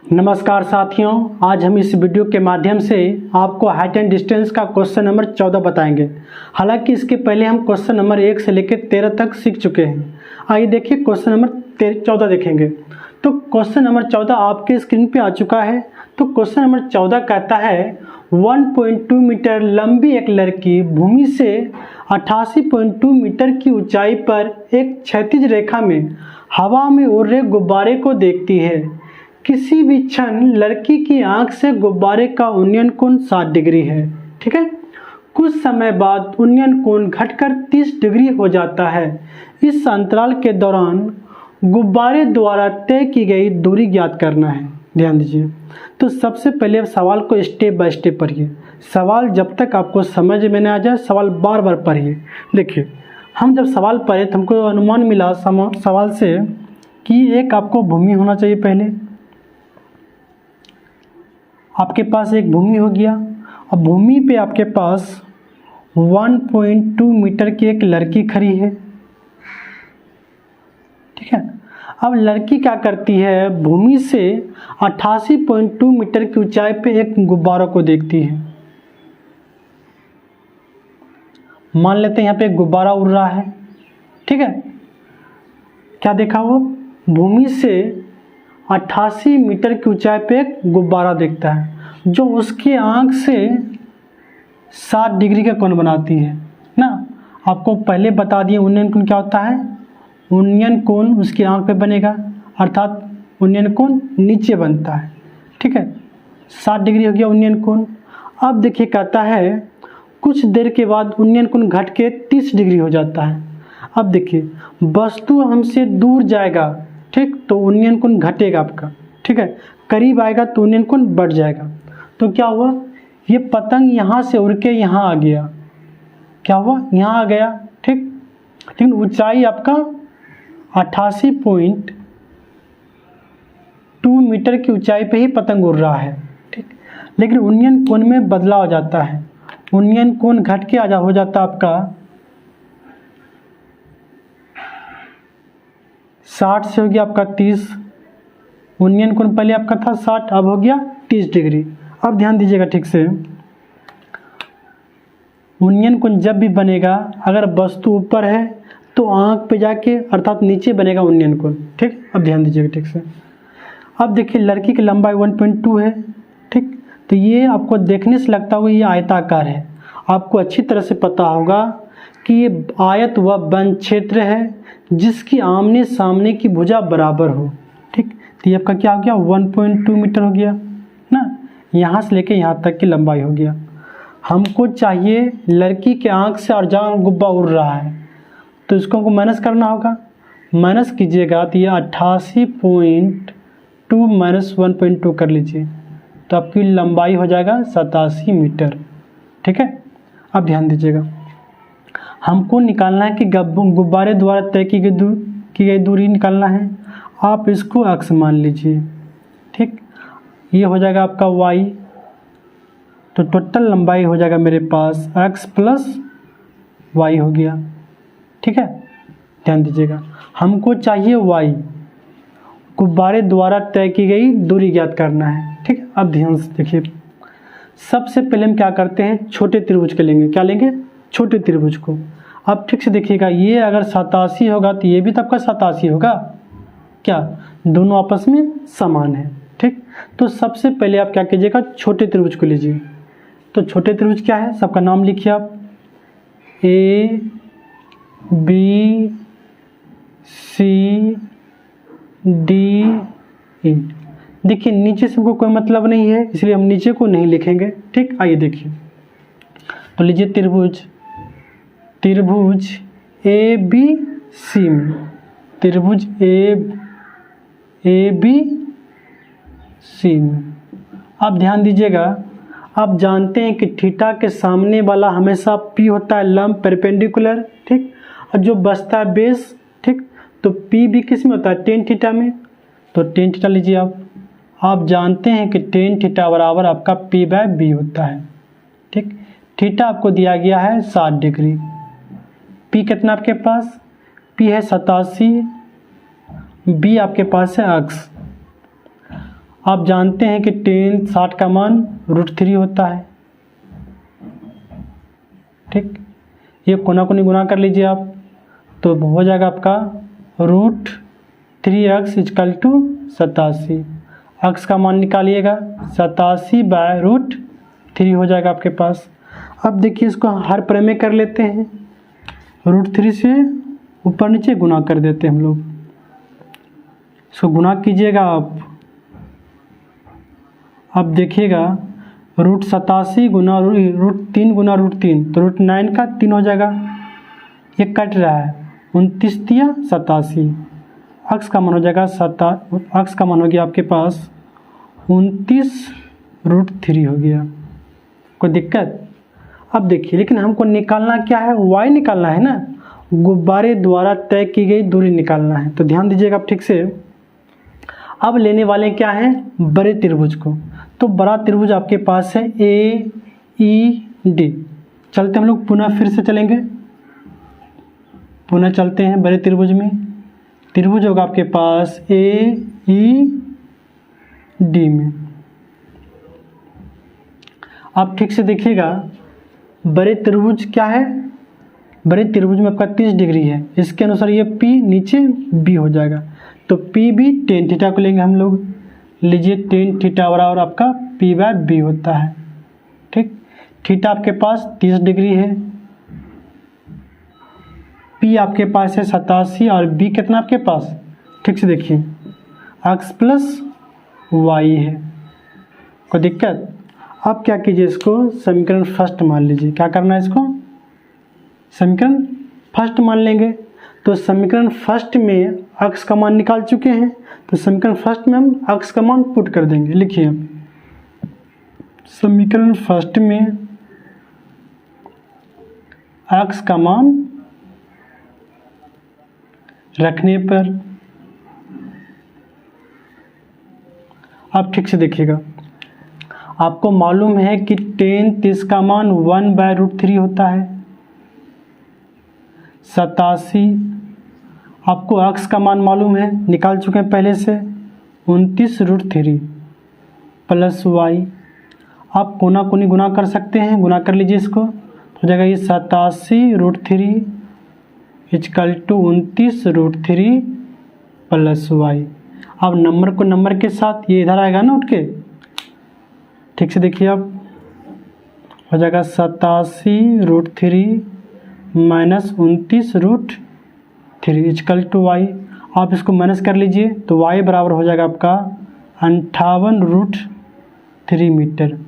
नमस्कार साथियों, आज हम इस वीडियो के माध्यम से आपको हाइट एंड डिस्टेंस का क्वेश्चन नंबर 14 बताएंगे। हालांकि इसके पहले हम क्वेश्चन नंबर 1 से लेकर 13 तक सीख चुके हैं। आइए देखिए क्वेश्चन नंबर 14 देखेंगे। तो क्वेश्चन नंबर 14 आपके स्क्रीन पे आ चुका है। तो क्वेश्चन नंबर 14 कहता है 1.2 मीटर लंबी एक लड़की भूमि से 88.2 मीटर की ऊंचाई पर एक क्षैतिज रेखा में हवा में उड़ रहे गुब्बारे को देखती है। किसी भी क्षण लड़की की आंख से गुब्बारे का उन्नयन कोण 60 डिग्री है। ठीक है, कुछ समय बाद उन्नयन कोण घटकर 30 डिग्री हो जाता है। इस अंतराल के दौरान गुब्बारे द्वारा तय की गई दूरी ज्ञात करना है। ध्यान दीजिए। तो सबसे पहले सवाल को स्टेप बाय स्टेप पढ़िए। सवाल जब तक आपको समझ में न आ जाए सवाल बार बार पढ़िए। देखिए, हम जब सवाल पढ़े तो हमको अनुमान मिला सवाल से कि एक आपको भूमि होना चाहिए। पहले आपके पास एक भूमि हो गया और भूमि पे आपके पास 1.2 मीटर की एक लड़की खड़ी है। ठीक है, अब लड़की क्या करती है, भूमि से 88.2 मीटर की ऊंचाई पे एक गुब्बारा को देखती है। मान लेते हैं यहाँ पे एक गुब्बारा उड़ रहा है। ठीक है, क्या देखा वो, भूमि से 88 मीटर की ऊंचाई पे एक गुब्बारा देखता है जो उसकी आंख से 60 डिग्री का कोण बनाती है ना। आपको पहले बता दिए उन्नयन कोण क्या होता है। उन्नयन कोण उसकी आंख पे बनेगा, अर्थात उन्नयन कोण नीचे बनता है। ठीक है, 60 डिग्री हो गया उन्नयन कोण। अब देखिए कहता है कुछ देर के बाद उन्नयन कोण घट के 30 डिग्री हो जाता है। अब देखिए वस्तु हमसे दूर जाएगा, ठीक, तो उन्नयन कोण घटेगा आपका। ठीक है, करीब आएगा तो उन्नयन कोण बढ़ जाएगा। तो क्या हुआ, ये पतंग यहाँ से उड़ के यहाँ आ गया। क्या हुआ, यहाँ आ गया। ठीक, लेकिन ऊंचाई आपका 88.2 मीटर की ऊंचाई पे ही पतंग उड़ रहा है। ठीक, लेकिन उन्नयन कोण में बदलाव हो जाता है। उन्नयन कोण घट के हो जाता आपका 60 से हो गया आपका 30। उन्नयन कोण पहले आपका था 60, अब हो गया 30 डिग्री। अब ध्यान दीजिएगा ठीक से, उन्नयन कोण जब भी बनेगा अगर वस्तु ऊपर है तो आंख पे जाके अर्थात नीचे बनेगा उन्नयन कोण। ठीक, अब ध्यान दीजिएगा ठीक से। अब देखिए लड़की की लंबाई 1.2 है। ठीक, तो ये आपको देखने से लगता होगा ये आयताकार है। आपको अच्छी तरह से पता होगा कि ये आयत व वन क्षेत्र है जिसकी आमने सामने की भुजा बराबर हो। ठीक, तो ये आपका क्या हो गया, 1.2 मीटर हो गया ना। यहाँ से लेके यहाँ तक की लंबाई हो गया। हमको चाहिए लड़की के आंख से और जहाँ गुब्बा उड़ रहा है तो इसको हमको माइनस करना होगा। माइनस कीजिएगा तो ये 88.2 माइनस 1.2 कर लीजिए तो आपकी लंबाई हो जाएगा 87 मीटर। ठीक है, अब ध्यान दीजिएगा, हमको निकालना है कि गुब्बारे द्वारा तय की गई दूरी निकालना है। आप इसको अक्ष मान लीजिए। ठीक, ये हो जाएगा आपका y, तो टोटल लंबाई हो जाएगा मेरे पास x प्लस y हो गया। ठीक है, ध्यान दीजिएगा, हमको चाहिए y, गुब्बारे द्वारा तय की गई दूरी ज्ञात करना है। ठीक है, अब ध्यान से देखिए, सबसे पहले हम क्या करते हैं, छोटे त्रिभुज के लेंगे। क्या लेंगे, छोटे त्रिभुज को। अब ठीक से देखिएगा, ये अगर 87 होगा तो ये भी तो आपका 87 होगा। क्या, दोनों आपस में समान है। ठीक, तो सबसे पहले आप क्या कीजिएगा, छोटे त्रिभुज को लीजिए। तो छोटे त्रिभुज क्या है, सबका नाम लिखिए आप, A B C D E. देखिए नीचे से हमको कोई मतलब नहीं है इसलिए हम नीचे को नहीं लिखेंगे। ठीक, आइए देखिए, तो लीजिए त्रिभुज ए बी सी में, त्रिभुज ए बी सी में। अब ध्यान दीजिएगा, आप जानते हैं कि थीटा के सामने वाला हमेशा पी होता है लंब परपेंडिकुलर। ठीक, और जो बचता है बेस। ठीक, तो पी भी किस में होता है, टेन थीटा में। तो टेन थीटा लीजिए आप जानते हैं कि टेन थीटा बराबर आपका पी बाय बी होता है। ठीक, थीटा आपको दिया गया है 60 डिग्री। पी कितना आपके पास, पी है 87, बी आपके पास है अक्स। आप जानते हैं कि टेन 60 का मान √3 होता है। ठीक, ये कोना कोनी गुना कर लीजिए आप, तो हो जाएगा आपका √3x = 87। x का मान निकालिएगा, 87/√3 हो जाएगा आपके पास। अब देखिए इसको हर प्रमेय में कर लेते हैं, √3 से ऊपर नीचे गुना कर देते हैं हम लोग। इसको गुना कीजिएगा आप, अब देखिएगा √87 गुना √3 गुना √3 तो √9 का 3 हो जाएगा। ये कट रहा है, 29 तिया 87, x का मान हो जाएगा x का मान हो गया आपके पास 29√3 हो गया। कोई दिक्कत? अब देखिए, लेकिन हमको निकालना क्या है, y निकालना है ना, गुब्बारे द्वारा तय की गई दूरी निकालना है। तो ध्यान दीजिएगा आप ठीक से। अब लेने वाले क्या हैं, बड़े त्रिभुज को। तो बड़ा त्रिभुज आपके पास है AED। चलते हम लोग पुनः फिर से चलेंगे, पुनः चलते हैं बड़े त्रिभुज में। त्रिभुज होगा आपके पास AED में। आप ठीक से देखिएगा, बड़े त्रिभुज क्या है, बड़े त्रिभुज में आपका 30 डिग्री है, इसके अनुसार ये P नीचे B हो जाएगा। तो P भी tan थीटा को लेंगे हम लोग, लीजिए tan थीटा बराबर आपका P/B होता है। ठीक, थीटा आपके पास 30 डिग्री है, P आपके पास है 87 और B कितना आपके पास, ठीक से देखिए x + y है। कोई दिक्कत? अब क्या कीजिए, इसको समीकरण फर्स्ट मान लीजिए। क्या करना है, इसको समीकरण फर्स्ट मान लेंगे। तो समीकरण फर्स्ट में x का मान निकाल चुके हैं, तो समीकरण फर्स्ट में हम x का मान पुट कर देंगे। लिखिए, समीकरण फर्स्ट में x का मान रखने पर, आप ठीक से देखिएगा, आपको मालूम है कि tan 30 का मान 1/√3 होता है। 87 आपको x का मान मालूम है, निकाल चुके हैं पहले से, 29√3 + y। आप कोना कोनी गुना कर सकते हैं, गुना कर लीजिए इसको, तो हो जाएगा ये 87√3 = 29√3 + y। अब नंबर को नंबर के साथ ये इधर आएगा ना उठ के, ठीक से देखिए आप, हो जाएगा 87√3 - 29√3 = y। आप इसको माइनस कर लीजिए, तो y बराबर हो जाएगा आपका 58√3 मीटर।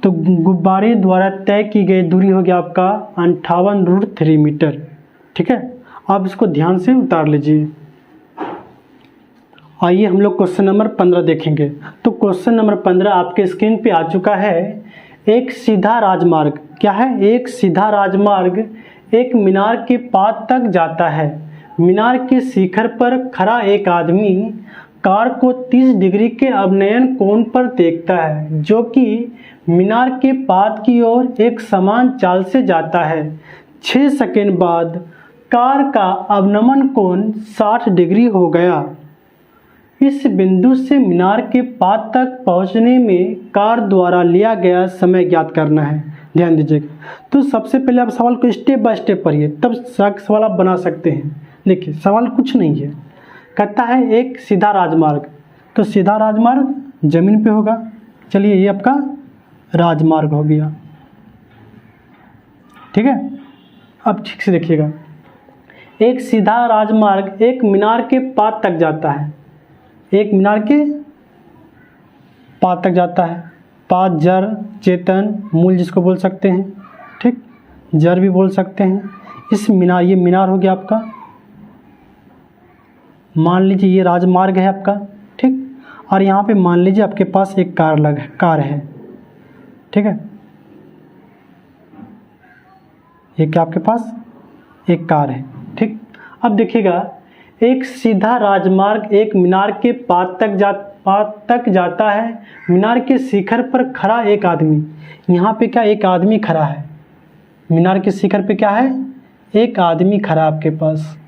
तो गुब्बारे द्वारा तय की गई दूरी हो गया आपका 58√3 मीटर। ठीक है, आप इसको ध्यान से उतार लीजिए। आइए हम लोग क्वेश्चन नंबर 15 देखेंगे। तो क्वेश्चन नंबर 15 आपके स्क्रीन पे आ चुका है। एक सीधा राजमार्ग, क्या है, एक सीधा राजमार्ग एक मीनार के पाद तक जाता है। मीनार के शिखर पर खड़ा एक आदमी कार को 30 डिग्री के अवनयन कोण पर देखता है, जो कि मीनार के पाद की ओर एक समान चाल से जाता है। 6 सेकंड बाद कार का अवनमन कोण 60 डिग्री हो गया। इस बिंदु से मीनार के पाद तक पहुंचने में कार द्वारा लिया गया समय ज्ञात करना है। ध्यान दीजिएगा। तो सबसे पहले आप सवाल को स्टेप बाय स्टेप पढ़िए, तब सवाल आप बना सकते हैं। देखिए सवाल कुछ नहीं है, कहता है एक सीधा राजमार्ग, तो सीधा राजमार्ग जमीन पे होगा। चलिए ये आपका राजमार्ग हो गया। ठीक है, अब ठीक से देखिएगा, एक सीधा राजमार्ग एक मीनार के पाद तक जाता है, एक मीनार के पाद तक जाता है। पाद जड़ चेतन मूल जिसको बोल सकते हैं, ठीक, जड़ भी बोल सकते हैं। इस मीनार, ये मीनार हो गया आपका, मान लीजिए ये राजमार्ग है आपका, ठीक, और यहाँ पे मान लीजिए आपके पास एक कार है, ठीक है, ये क्या आपके पास एक कार है, ठीक। अब देखिएगा, एक सीधा राजमार्ग एक मीनार के पाद तक जाता है। मीनार के शिखर पर खड़ा एक आदमी, यहाँ पे क्या एक आदमी खड़ा है, मीनार के शिखर पे क्या है, एक आदमी खड़ा आपके पास।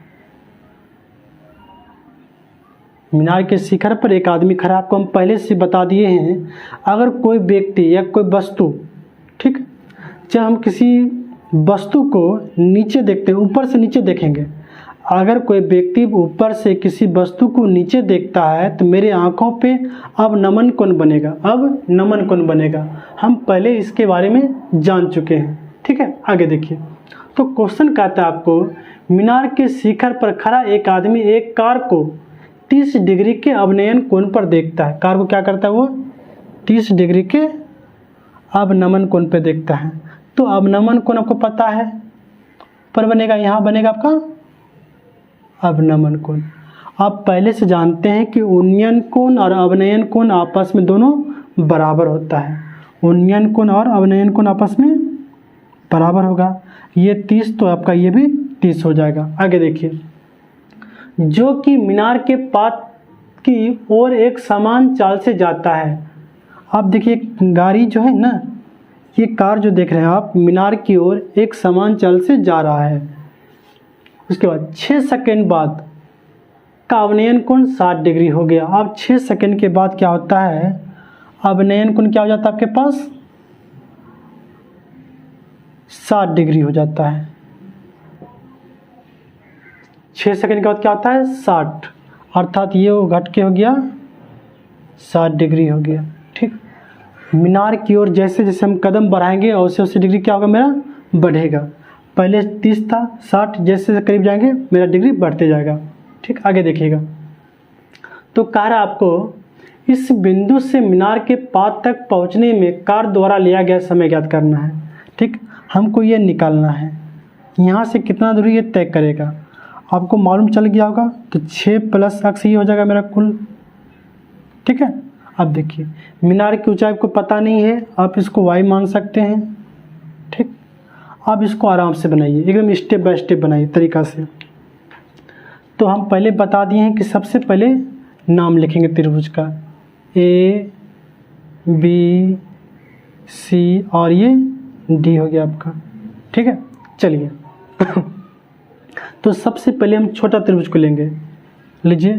मीनार के शिखर पर एक आदमी खड़ा, आपको हम पहले से बता दिए हैं। अगर कोई व्यक्ति या कोई वस्तु, ठीक, जब हम किसी वस्तु को नीचे देखते हैं, ऊपर से नीचे देखेंगे, अगर कोई व्यक्ति ऊपर से किसी वस्तु को नीचे देखता है तो मेरे आंखों पे अब नमन कोण बनेगा, अब नमन कोण बनेगा। हम पहले इसके बारे में जान चुके हैं, ठीक है। आगे देखिए, तो क्वेश्चन कहता है आपको, मीनार के शिखर पर खड़ा एक आदमी एक कार को 30 डिग्री के अवनयन कोण पर देखता है। कार को क्या करता है वो? 30 डिग्री के अवनमन कोण पर देखता है। तो अवनमन कोण आपको पता है, पर बनेगा, यहाँ बनेगा आपका अवनमन कोण। आप पहले से जानते हैं कि उन्नयन कोण और अवनयन कोण आपस में दोनों बराबर होता है। उन्नयन कोण और अवनयन कोण आपस में बराबर होगा। ये 30 तो आपका ये भी 30 हो जाएगा। आगे देखिए, जो कि मीनार के पात की ओर एक समान चाल से जाता है। आप देखिए गाड़ी जो है ना, ये कार जो देख रहे हैं आप, मीनार की ओर एक समान चाल से जा रहा है। उसके बाद 6 सेकंड बाद का अवनयन कोण 60 डिग्री हो गया। अब 6 सेकंड के बाद क्या होता है? अवनयन कोण क्या हो जाता है आपके पास? 60 डिग्री हो जाता है। 6 सेकंड के बाद क्या होता है? 60, अर्थात ये घट के हो गया 60 डिग्री हो गया, ठीक। मीनार की ओर जैसे जैसे हम कदम बढ़ाएंगे वैसे वैसे डिग्री क्या होगा मेरा? बढ़ेगा। पहले 30 था, 60, जैसे करीब जाएंगे मेरा डिग्री बढ़ते जाएगा, ठीक। आगे देखिएगा, तो कार आपको इस बिंदु से मीनार के पात तक पहुंचने में कार द्वारा लिया गया समय ज्ञात करना है, ठीक। हमको ये निकालना है, यहाँ से कितना दूरी ये तय करेगा। आपको मालूम चल गया होगा, तो 6 + x ये हो जाएगा मेरा कुल, ठीक है। अब देखिए, मीनार की ऊंचाई आपको पता नहीं है, आप इसको y मान सकते हैं, ठीक। आप इसको आराम से बनाइए, एकदम स्टेप बाय स्टेप बनाइए तरीका से। तो हम पहले बता दिए हैं कि सबसे पहले नाम लिखेंगे त्रिभुज का, A B C और ये D हो गया आपका, ठीक है। चलिए तो सबसे पहले हम छोटा त्रिभुज को लेंगे। लीजिए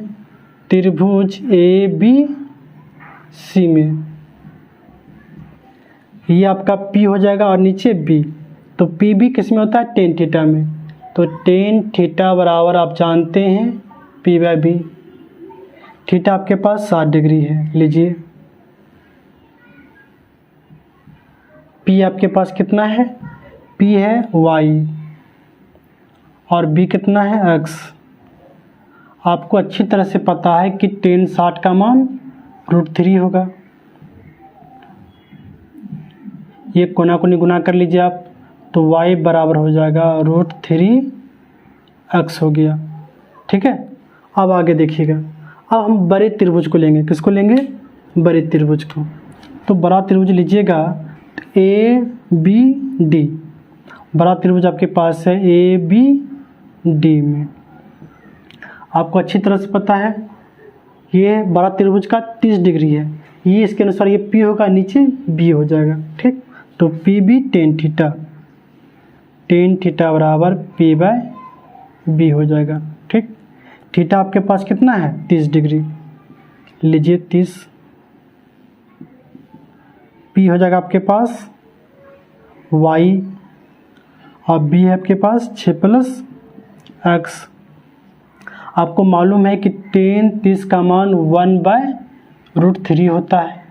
त्रिभुज ABC में ये आपका P हो जाएगा और नीचे B। तो पी भी किस में होता है? tan थीटा में। तो tan थीटा बराबर आप जानते हैं P/B। थीटा आपके पास 60 डिग्री है। लीजिए P आपके पास कितना है? P है y और B कितना है? x। आपको अच्छी तरह से पता है कि tan 60 का मान √3 होगा। ये कोना कोनी गुना कर लीजिए आप, तो y बराबर हो जाएगा √3x हो गया, ठीक है। अब आगे देखिएगा, अब हम बड़े त्रिभुज को लेंगे। किसको लेंगे? बड़े त्रिभुज को। तो बड़ा त्रिभुज लीजिएगा, ABD। बड़ा त्रिभुज आपके पास है ABD में। आपको अच्छी तरह से पता है ये बड़ा त्रिभुज का 30 डिग्री है, ये इसके अनुसार ये P होगा, नीचे B हो जाएगा, ठीक। तो PB tan थीटा बराबर P/B हो जाएगा, ठीक। थीटा आपके पास कितना है? 30 डिग्री। लीजिए 30, P हो जाएगा आपके पास y और B है आपके पास 6 + x। आपको मालूम है कि tan 30 का मान 1/√3 होता है,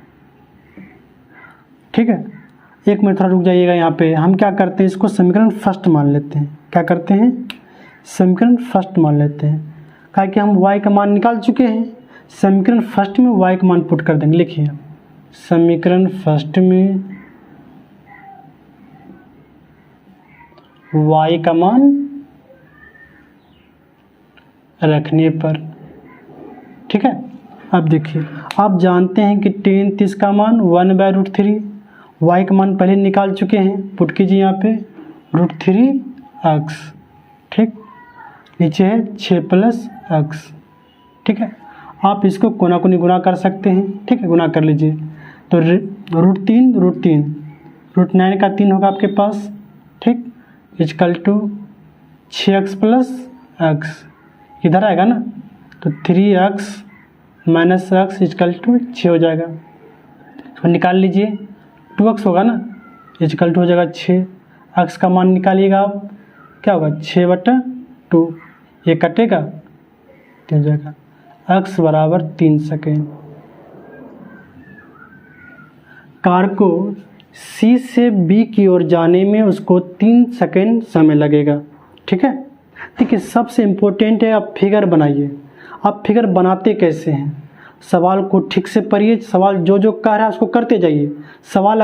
ठीक है। एक मिनट थोड़ा रुक जाइएगा। यहाँ पे हम क्या करते हैं, इसको समीकरण फर्स्ट मान लेते हैं। क्या करते हैं? समीकरण फर्स्ट मान लेते हैं, क्या कि हम y का मान निकाल चुके हैं। समीकरण फर्स्ट में y का मान पुट कर देंगे। लिखिए समीकरण फर्स्ट में y का मान रखने पर, ठीक है। अब देखिए, आप जानते हैं कि tan 30 का मान 1/√3, y का मान पहले निकाल चुके हैं, पुट कीजिए यहाँ पे √3x, ठीक। नीचे है 6 + x, ठीक है। आप इसको कोना कोनी गुना कर सकते हैं, ठीक है, गुना कर लीजिए। तो √3 √9 का 3 होगा आपके पास, ठीक, = 6x + x। इधर आएगा ना, तो 3x minus x is equal to 6 हो जाएगा। तो निकाल लीजिए, 2x होगा ना, इजकल टू हो जाएगा 6। एक्स का मान निकालिएगा आप, क्या होगा 6/2, ये कटेगा 3 हो जाएगा। एक्स बराबर 3 सेकेंड। कार को सी से बी की ओर जाने में उसको 3 सेकेंड समय लगेगा। ठीक है, देखिए सबसे इम्पोर्टेंट है आप फिगर बनाइए। आप फिगर बनाते कैसे हैं, सवाल को ठीक से पढ़िए, सवाल जो जो कह रहा है उसको करते जाइए। सवाल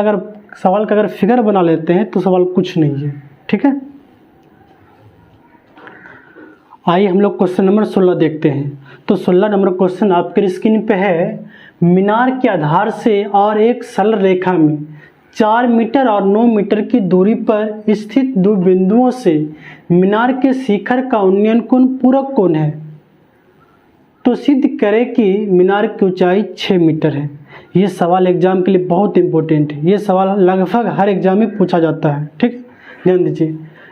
का अगर फिगर बना लेते हैं तो सवाल कुछ नहीं है। ठीक है, आइए हम लोग क्वेश्चन नंबर 16 देखते हैं। तो 16 नंबर क्वेश्चन आपके स्क्रीन पे है। मीनार के आधार से और एक सरल रेखा में 4 मीटर और 9 मीटर की दूरी पर स्थित दो बिंदुओं से मीनार के शिखर का उन्नयन कोण पूरक कोण है, तो सिद्ध करें कि मीनार की ऊंचाई 6 मीटर है। ये सवाल एग्जाम के लिए बहुत इंपॉर्टेंट है। ये सवाल लगभग हर एग्जाम में पूछा जाता है। ठीक है, ध्यान दीजिए,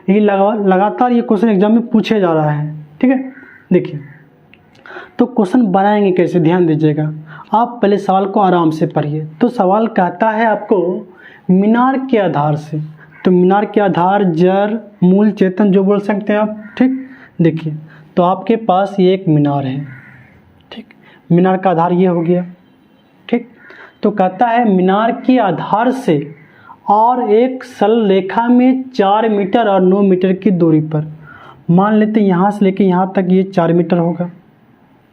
ये लगातार ये क्वेश्चन एग्जाम में पूछे जा रहा है। ठीक है, देखिए तो क्वेश्चन बनाएंगे कैसे, ध्यान दीजिएगा। आप पहले सवाल को आराम से पढ़िए। तो सवाल कहता है आपको मीनार के आधार से, तो मीनार के आधार जड़ मूल चेतन जो बोल सकते हैं आप। ठीक, देखिए तो आपके पास ये एक मीनार है। ठीक, मीनार का आधार ये हो गया। ठीक, तो कहता है मीनार के आधार से और एक सरल रेखा में 4 मीटर और 9 मीटर की दूरी पर, मान लेते हैं यहाँ से लेके यहाँ तक ये 4 मीटर होगा।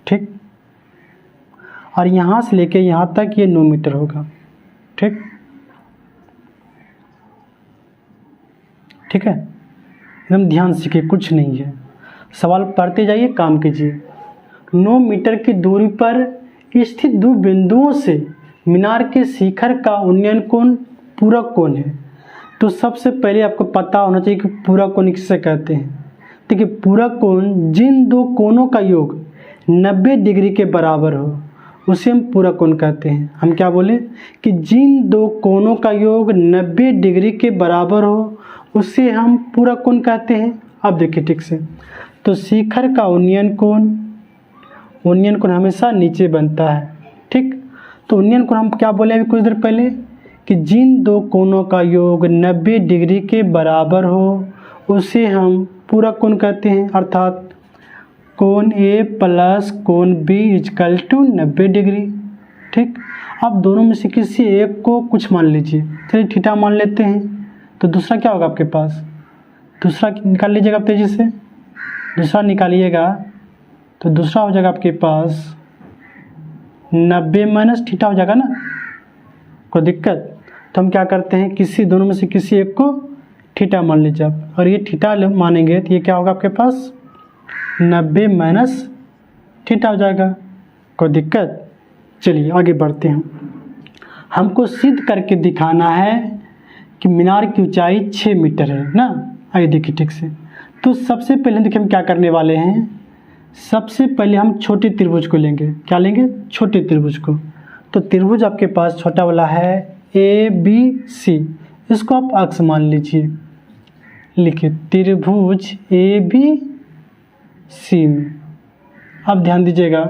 ठीक, और यहाँ से लेके यहाँ तक ये 9 मीटर होगा। ठीक, ठीक है, एकदम ध्यान सीखिए, कुछ नहीं है, सवाल पढ़ते जाइए, काम कीजिए। 9 मीटर की दूरी पर स्थित दो बिंदुओं से मीनार के शिखर का उन्नयन कोण पूरक कोण है। तो सबसे पहले आपको पता होना चाहिए कि पूरक कोण किसे कहते हैं। देखिए पूरक कोण जिन दो कोणों का योग 90 डिग्री के बराबर हो उसे हम पूरक कोण कहते हैं। हम क्या बोले कि जिन दो कोणों का योग 90 डिग्री के बराबर हो उसे हम पूरक कोण कहते हैं। अब देखिए ठीक से, तो शिखर का उन्नयन कोण हमेशा नीचे बनता है। ठीक, तो उन्नयन कोण हम क्या बोले अभी कुछ देर पहले कि जिन दो कोणों का योग 90 डिग्री के बराबर हो उसे हम पूरक कोण कहते हैं। अर्थात कोण ए प्लस कोण बी इजकल टू 90 डिग्री। ठीक, आप दोनों में से किसी एक को कुछ मान लीजिए। चलिए थीटा मान लेते हैं, तो दूसरा क्या होगा आपके पास, दूसरा निकाल लीजिएगा तेजी से, दूसरा निकालिएगा तो दूसरा हो जाएगा आपके पास 90 माइनस थीटा हो जाएगा ना, कोई दिक्कत। तो हम क्या करते हैं, किसी दोनों में से किसी एक को थीटा मान लीजिए आप, और ये थीटा मानेंगे तो ये क्या होगा आपके पास 90 माइनस थीटा हो जाएगा, कोई दिक्कत। चलिए आगे बढ़ते हैं। हमको सिद्ध करके दिखाना है कि मीनार की ऊंचाई 6 मीटर है ना। आइए देखिए ठीक से, तो सबसे पहले देखिए हम क्या करने वाले हैं। सबसे पहले हम छोटे त्रिभुज को लेंगे। क्या लेंगे, छोटे त्रिभुज को। तो त्रिभुज आपके पास छोटा वाला है ABC, इसको आप अक्ष मान लीजिए। लिखिए त्रिभुज ABC में, अब ध्यान दीजिएगा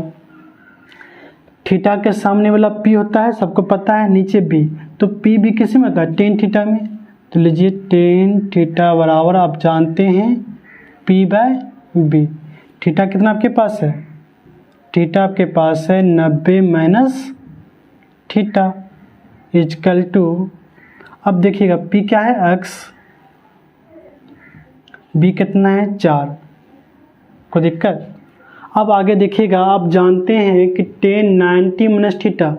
थीटा के सामने वाला P होता है, सबको पता है, नीचे B, तो PB किस में होता है, टेन थीटा में। तो लीजिए टेन थीटा बराबर आप जानते हैं P/B। थीटा कितना आपके पास है, थीटा आपके पास है 90 माइनस थीटा इजकल टू, अब देखिएगा P क्या है x, B कितना है 4, कोई दिक्कत। अब आगे देखिएगा, आप जानते हैं कि ten 90 minus theta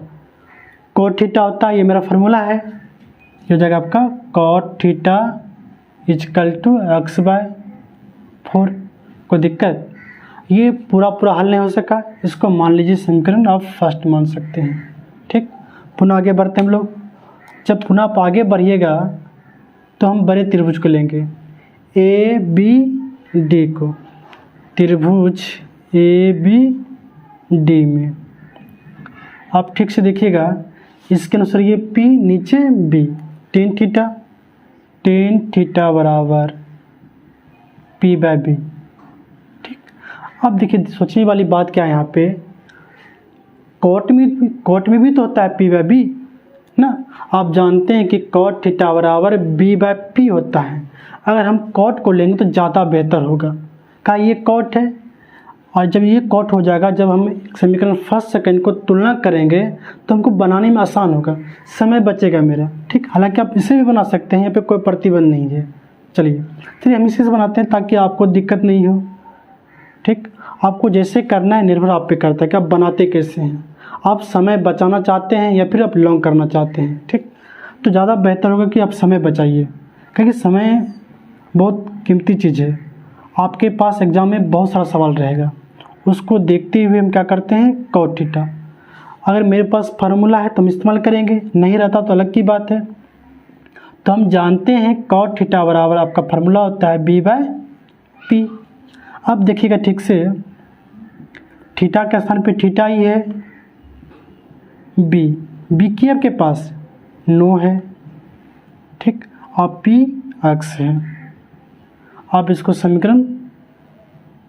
cot theta होता है, ये मेरा फार्मूला है, ये हो जाएगा आपका cot theta is equal to x/4, कोई दिक्कत। ये पूरा हल नहीं हो सका, इसको मान लीजिए समीकरण आप फर्स्ट मान सकते हैं। ठीक, पुनः आगे बढ़ते हैं हम लोग। जब पुनः आप आगे बढ़िएगा तो हम बड़े त्रिभुज को लेंगे ABD को, त्रिभुज ABD में आप ठीक से देखिएगा, इसके अनुसार ये P नीचे B, टेन थीटा बराबर P/B। ठीक, अब देखिए सोचने वाली बात क्या है यहाँ पे, कॉट में भी तो होता है पी बाई बी ना। आप जानते हैं कि कॉट थीटा बराबर बी बाई पी होता है। अगर हम कॉट को लेंगे तो ज़्यादा बेहतर होगा। क्या ये कॉट है, और जब ये कॉट हो जाएगा, जब हम समीकरण फर्स्ट सेकंड को तुलना करेंगे तो हमको बनाने में आसान होगा, समय बचेगा मेरा। ठीक, हालांकि आप इसे भी बना सकते हैं, यहाँ पे कोई प्रतिबंध नहीं है। चलिए हम इसे बनाते हैं ताकि आपको दिक्कत नहीं हो। ठीक, आपको जैसे करना है निर्भर आप पे करता है कि आप बनाते कैसे हैं। आप समय बचाना चाहते हैं या फिर आप लॉन्ग करना चाहते हैं। ठीक, तो ज़्यादा बेहतर होगा कि आप समय बचाइए, क्योंकि समय बहुत कीमती चीज़ है। आपके पास एग्ज़ाम में बहुत सारा सवाल रहेगा, उसको देखते हुए हम क्या करते हैं, कॉट थीटा। अगर मेरे पास फार्मूला है तो हम इस्तेमाल करेंगे, नहीं रहता तो अलग की बात है। तो हम जानते हैं कॉट थीटा बराबर आपका फार्मूला होता है बी बाय पी। अब देखिएगा ठीक से, थीटा के स्थान पे थीटा ही है, बी की आपके पास 9 है। ठीक, और पी अक्स है। आप इसको समीकरण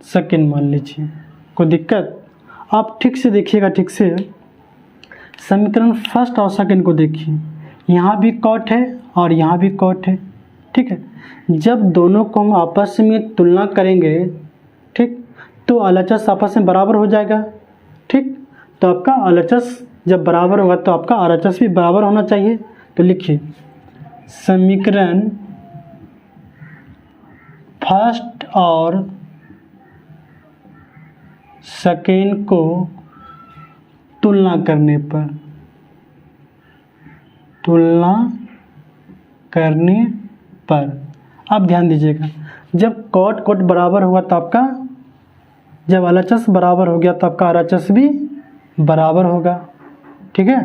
सेकंड मान लीजिए, कोई दिक्कत। आप ठीक से देखिएगा, ठीक से समीकरण फर्स्ट और सेकंड को देखिए, यहाँ भी कॉट है और यहाँ भी कॉट है। ठीक है, जब दोनों को हम आपस में तुलना करेंगे, ठीक, तो LHS आपस में बराबर हो जाएगा। ठीक, तो आपका LHS जब बराबर होगा तो आपका RHS भी बराबर होना चाहिए। तो लिखिए समीकरण फर्स्ट और सेकेंड को तुलना करने पर अब ध्यान दीजिएगा, जब कॉट बराबर हुआ तो आपका, जब LHS बराबर हो गया तो आपका RHS भी बराबर होगा। ठीक है,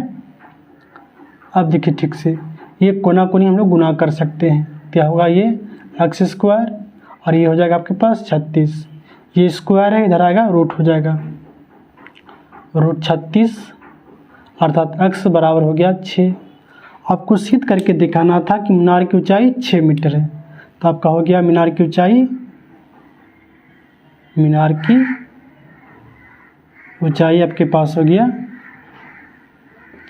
अब देखिए ठीक से, ये कोना कोनी हम लोग गुना कर सकते हैं। क्या होगा, ये एक्स स्क्वायर और ये हो जाएगा आपके पास 36, ये स्क्वायर है, इधर आएगा रूट हो जाएगा, रूट 36 अर्थात x बराबर हो गया 6। आपको सिद्ध करके दिखाना था कि मीनार की ऊंचाई 6 मीटर है, तो आपका हो गया मीनार की ऊंचाई आपके पास हो गया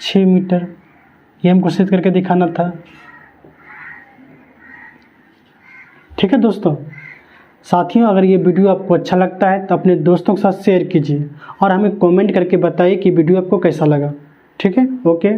6 मीटर। ये हमको सिद्ध करके दिखाना था। ठीक है दोस्तों, साथियों, अगर ये वीडियो आपको अच्छा लगता है तो अपने दोस्तों के साथ शेयर कीजिए और हमें कमेंट करके बताइए कि वीडियो आपको कैसा लगा। ठीक है, ओके।